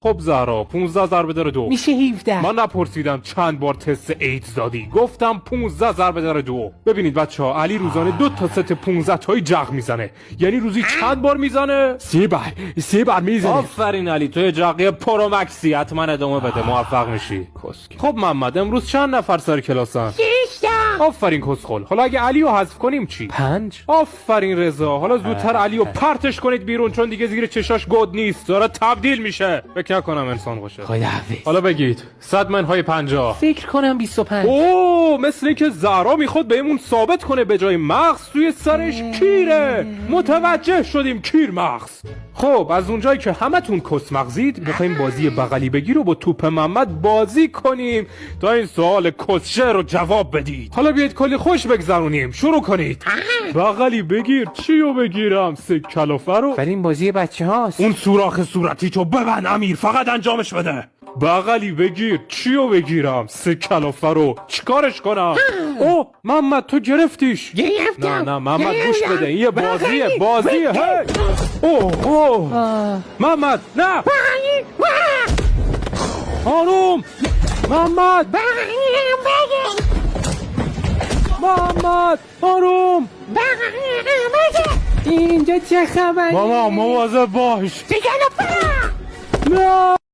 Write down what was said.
خب زهرا 15 ضرب در 2 میشه 17. من نپرسیدم چند بار تست ایدز دادی، گفتم 15 ضرب در 2. ببینید بچه ها، علی روزانه 2 تا ست 15 تایی جغ میزنه. یعنی روزی چند بار میزنه؟ 3 بار میزنه. آفرین علی، توی جغی پرومکسی، حتما ادامه بده موفق میشی. خب محمد امروز چند نفر سر کلاسن؟ 6 آفرین کسخل. حالا اگه علی رو حذف کنیم چی؟ 5. آفرین رضا. حالا زودتر علی رو پرتش کنید بیرون، چون دیگه زیر چشاش گود نیست، داره تبدیل میشه. فکر نکنم انسان باشه. خداحافظ. حالا بگید 100 منهای 50. فکر کنم 25. اوه، مثل اینکه زهرا میخواد بهمون ثابت کنه به جای مغز توی سرش کیره. متوجه شدیم کیر مغز. خب از اونجایی که همتون کس مغزید، میخوایم بازی بغلی بگیر رو با توپ محمد بازی کنیم تا این سوال کسشه رو جواب بدید. حالا بیاید کلی خوش بگذرونیم. شروع کنید. بغلی بگیر چی رو بگیرم؟ کلافه رو؟ ولی این بازی بچه هاست. اون سوراخ صورتی تو ببند امیر، فقط انجامش بده. بغلی بگیر چی رو بگیرم؟ کلافه رو چیکارش کنم؟ اوه محمد تو گرفتیش. نه محمد گوش بده، این یه بازیه هی. اوه محمد نه خانوم. محمد خانوم. اینجا چه خبری؟ ماما مواظب باش. دیگه نه